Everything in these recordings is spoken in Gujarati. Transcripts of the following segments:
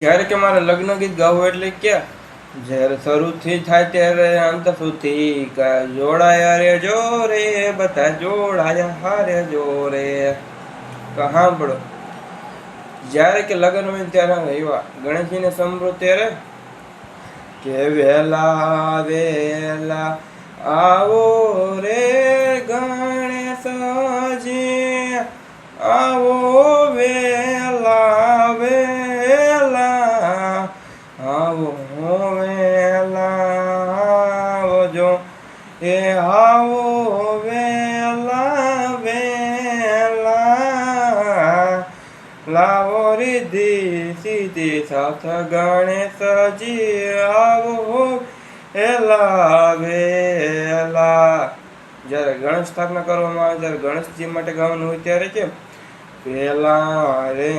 જ્યારે કે મારે લગ્ન ગીત ગાવું એટલે ક્યાં જ્યારે શરૂથી થાય ત્યારે અંત સુધી જોડાયા રે જો રે બધા જોડાયા હારે જો રે સાંભળો. જ્યારે કે લગ્ન હોય ત્યારે એવા ગણેશજીને સંભળો ત્યારે કે વેલા વેલા આવો રે ગણેશજી આવો વેલા વેલા આવો વેલા આવજો એ આવો વેલા વેલા લાવો રીધિ સીધી સાથ ગણેશજી આવો એલા વેલા. જ્યારે ગણેશ સ્થાપના કરવામાં આવે ત્યારે ગણેશજી માટે ગાવાનું હોય ત્યારે કેમ પેલા રે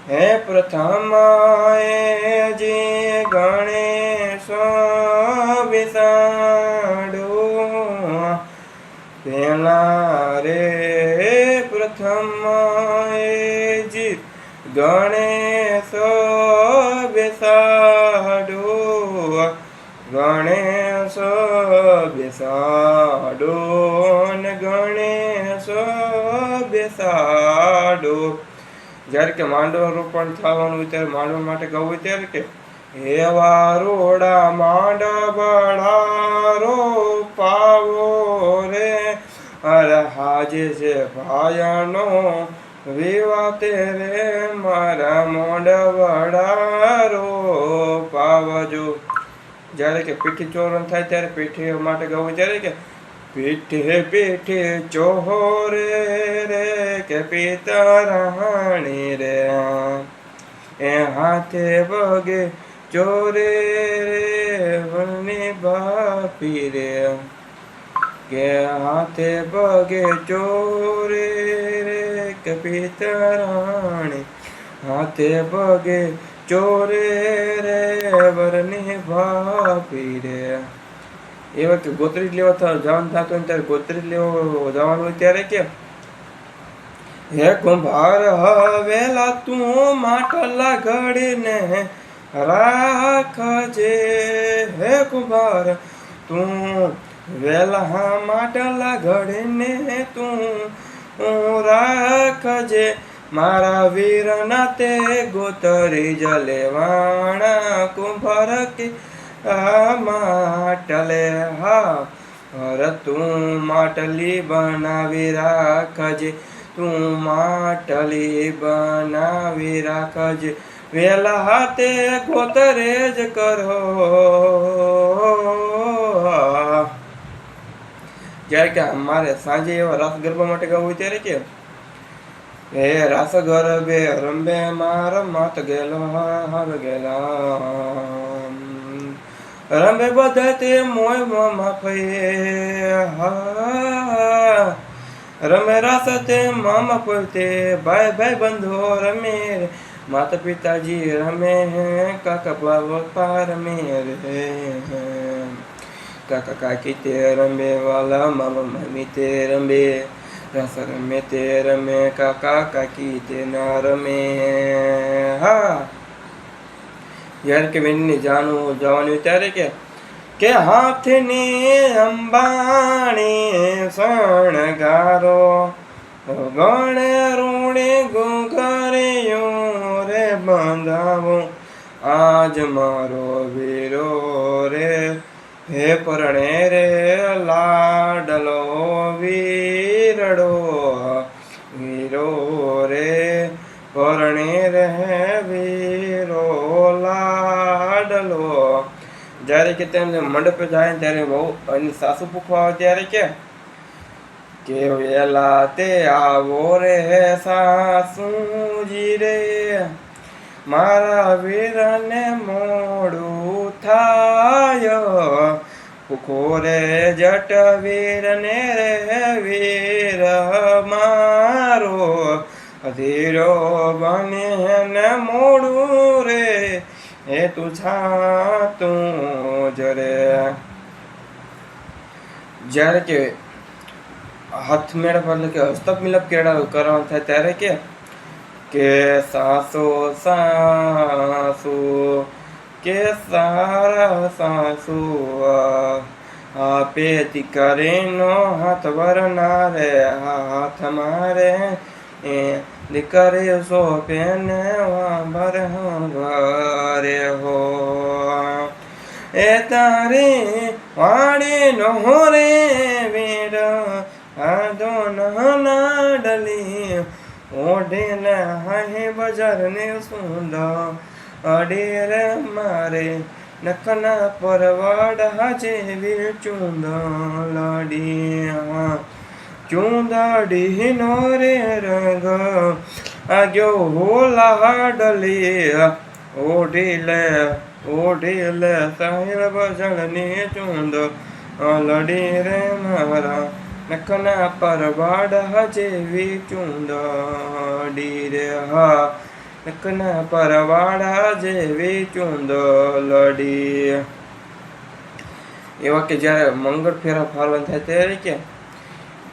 હે પ્રથમ જી ગણેશ બેસાડો પેલા રે પ્રથમ જી ગણેશ બેસાડો ગણેશ બેસાડો ને ગણેશ બેસાડો. જ્યારે કે માંડવ રોપણ થવાનું હોય ત્યારે માંડવા માટે ગાવું હોય ત્યારે કે એવા રોડા માંડવડા રોપાવો રે અરે હાજે છે ભાયનો વિવાહ રે મારા મોડવડા રોપાવજો. જ્યારે કે પીઠી ચોરણ થાય ત્યારે પીઠી માટે ગાવું ત્યારે કે પીઠે પીઠે ચોરે રે કે પિતરાણી રે એ હાથે પગે ચોરે રે વની બાપી રે કે હાથે પગે ચોરે રે કે પિતરાણી હાથે પગે ચોરે રે વરની બાપી રે. એવા કે ગોત્રી લેવા જવાનું થતું હોય ત્યારે ગોત્રી લેવા જવાનું હોય ત્યારે કે હે કુંભાર હવેલા તું માટલા ઘડીને રાખજે હે કુંભાર તું વેલા માટલા ઘડીને તું રાખજે મારા વીરના તે ગોતરી જલેવાણા કુંભાર કે માટલે હા હર તું માટલી બનાવી રાખજે તું માટલી બનાવી રાખજે વેલા હાથે ગોતરે જ કરો. જ્યારે કે અમારે સાંજે એવા રાસ ગરબા માટે ગાવું હોય ત્યારે કે હે રાસ ગરબે રંબે માર માત ગેલો હાર ગેલા રંબે બધા તે મોય મામા ફઈએ હા રમે રાસ તે મામા પોતે ભાઈ ભાઈ બંધો રમે માતા પિતાજી રમે કાકા બાપા રમે રે કાકા કાકી તે રમે વાલા મામા મામી તે રમે રાસ રમે તે રમે કાકા કાકી તે ના રમે હા. જ્યારે કે બેનની જવાનું ત્યારે કે હાથની અંબાણી શણગારો ગણે રૂણી ગુંગરિયું રે બંધાવો આજ મારો વીરો રે હે પરણે રે લાડલો વીરડો વીરો રે પરણે રે વીરો લાડલો. જ્યારે કે તેમને મંડપે જાય ત્યારે બહુ એની સાસુ પૂછવા આવે ત્યારે કે વેલા તે આવો રે સાસુજી રે મારા વીરને મોડું થાય ભૂખો રે જટ વીરને રે વીર મારો અધીરો બને ને મોડું રે એ તું છાતું જરે. જ્યારે કે હાથ મેળવ એટલે કે હસ્તક મિલપ કરવાનું થાય ત્યારે કે સાસો કે સારા સાસુ આપે દીકરીનો હાથ વરનારે હાથ મારે એ દીકરી સોંપે ને વાંભર ઘરે હો એ તારી વાડી નો રે વીર આદો નાડલી ઓઢીને હાહી બજાર ને સુંદર અડી રે મારે નખના પરવાડા જેવી ચૂંદડી ચૂંદડી નો રે રંગ આગયો લાડલી ઓઢી લે સાહેબ જળની ચૂંદ લડી રે મારા નખના પરવાડા જેવી ચૂંદડી રે હા નખના પરવાડા જેવી ચૂંદડી. એવા કે જ્યારે મંગળ ફેરા ફાલન થાય ત્યારે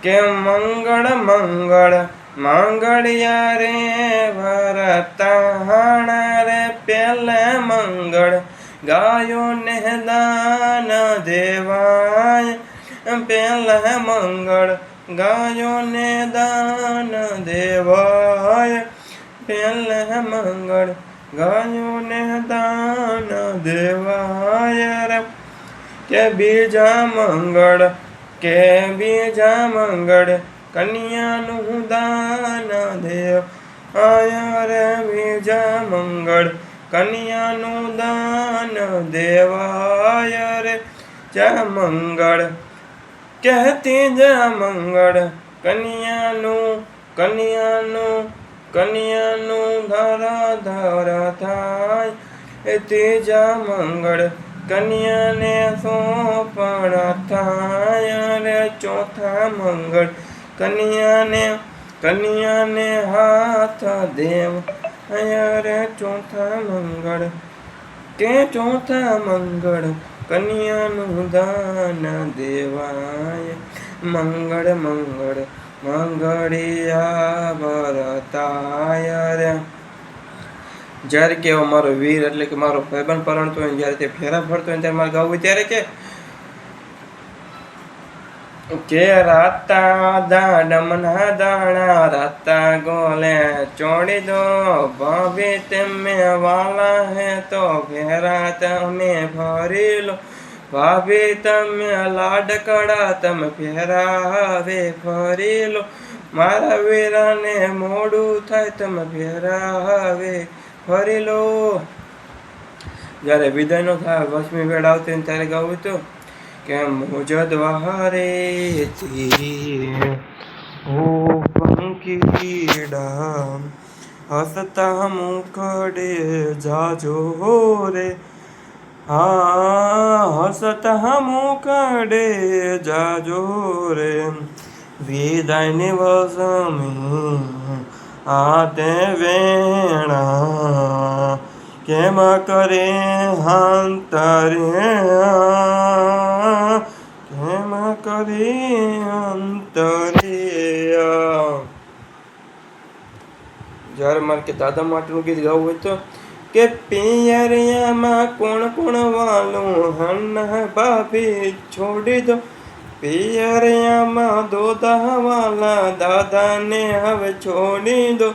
કે મંગળ મંગળ મંગળિયા રે ભરતાણા રે પેલે મંગળ ગાયો ને દાન દેવાય પેલે મંગળ ગાયો ને દાન દેવાય પેલે મંગળ ગાયો ને દાન દેવાય રે કે બીજા મંગળ કન્યાનું દાન દેવ આય રે બીજા મંગળ કન્યાનું દાન દેવાય રે જા મંગળ કહેતી જા મંગળ કન્યાનું ધરા થાય એ ત્રીજા મંગળ કન્યાને સોપણ થાય રે ચોથા મંગળ કન્યાને હાથ દેવ રે ચોથા મંગળ કન્યાનું દાન દેવાય મંગળ મંગળિયા ભરતાય રે. જ્યારે કે મારો વીર એટલે કે મારો ભાઈબંધ પરણતો હોય જ્યારે તે ફેરા ફરતો હોય ત્યારે મારે ગાવું ત્યારે કે રાતા દાડમના દાણા રાતા ગોલે ચોડી દો ભાભી તમે વાલા હે તો ફેરા તમે ફરી લો ભાભી તમે લાડકડા તમે ફેરા હવે ફરી લો મારા વીરાને મોડું થાય તમે ફેરા હવે ફરી લો. જ્યારે વિદાયનો થાય વસમી વેળ આવતી ને ત્યારે ગાવું તો કે મુજદ વહારેથી ઓ પંકીડા હસતા મુખડે જાજો રે હા હસતા મુખડે જાજો રે વિદાયની વસમી આતે વેણા કેમ કરે અંતરે જ્યારે મારે કે દાદા માટેનું ગીત ગાવું હોય તો કે પિયરિયામાં કોણ કોણ વાલું હન્ના ભાભી છોડી દો પિયરિયામાં દોદા વાલા દાદાને હવે છોડી દો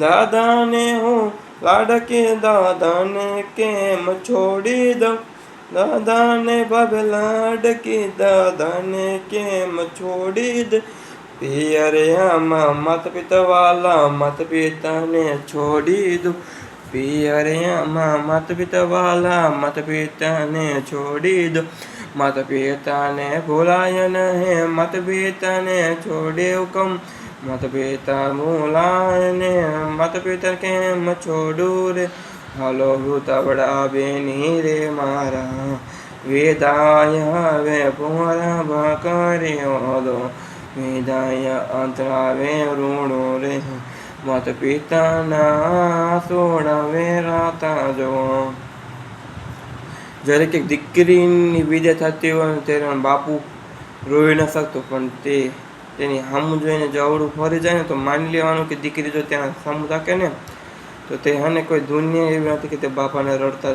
દાદાને હું લાડકે દાદાને કેમ છોડી દો દાદાને ભાભી લાડકી દાદાને કેમ છોડી દે પિયરિયામાં માતા પિતા વાલા માતા પિતાને છોડી દો પિયરિયામાં માતા પિતા વાલા માતા પિતાને છોડી દો માતા પિતાને ભૂલાય નહીં માતા પિતાને છોડે કમ માતા પિતા ભૂલાય ને માતા પિતા કેમ છોડું રે હાલો ભૂતાવડા બેની રે મારા વેદાય હવે પૂરા ભકર્યો દો વેદાય અંતરાવે રૂણો રે માતા પિતાના સોડાવે રાતા જો. જ્યારે કે દીકરીની વિદાય થતી હોય ત્યારે બાપુ રોઈ ન શકતો પણ તેની સામું જોઈને જો અવળું ફરી જાય ને તો માની લેવાનું કે દીકરી જો ત્યાં સામું રાખે ને તો તે હને કોઈ દુનિયા એવી નથી કે તે બાપાને રડતા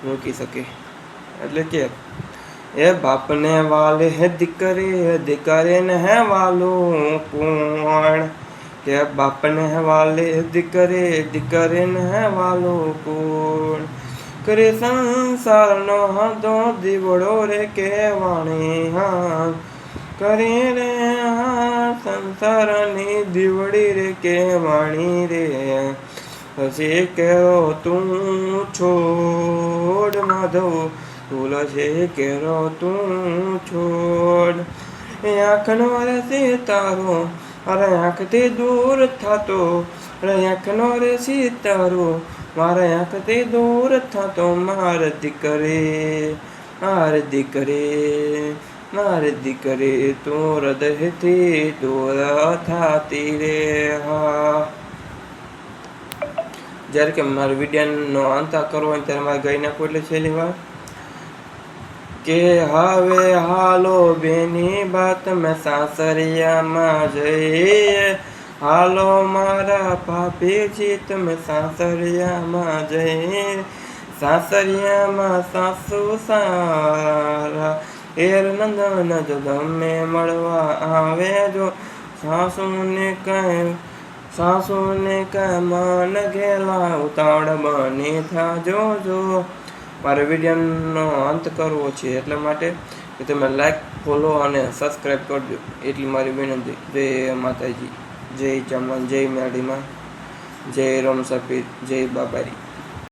મૂકી શકે. એટલે કે એ બાપને વાલે હે દીકરીને હે વાલું કોણ, કે બાપને વાલે દીકરીને હે વાલું કોણ, કરે સંસારનો હતો દીવડો રે કેવાણી હા, કરે રે સંસારની દીવડી રે કેવાણી રે, પછી કેરો તું છોડ માધવ તુલસી કેરો તું છોડ, આંખનો રે સિતારો અરે આંખથી દૂર થતો, અરે આંખનો રે સિતારો મારે આંખથી દૂર થતો, મારે દીકરી તું હૃદયથી દૂર થતી રે હા. જ્યારે કે મારા વિડીયોનો અંત કરવો હોય ત્યારે મારે ગાઈ નાખવું એટલે છેલ્લી વાર કે હવે હાલો બેની બાત મેં સાસરિયામાં જઈએ, હાલો મારા ભાભીજી તમે સાસરિયામાં જઈએ, સાસરિયામાં સાસુ સારા એર નંદન જો તમે મળવા આવે જો, સાસુને કઈ મન ગેલા ઉતાવળ બની થાજો જો. મારે વિડીયોનો અંત કરવો છે એટલા માટે કે તમે લાઈક ફોલો અને સબસ્ક્રાઈબ કરજો એટલી મારી વિનંતી. જય માતાજી, જય ચામુંડ, જય મેરડીમાં, જય રોમ સફીર, જય બાબારી.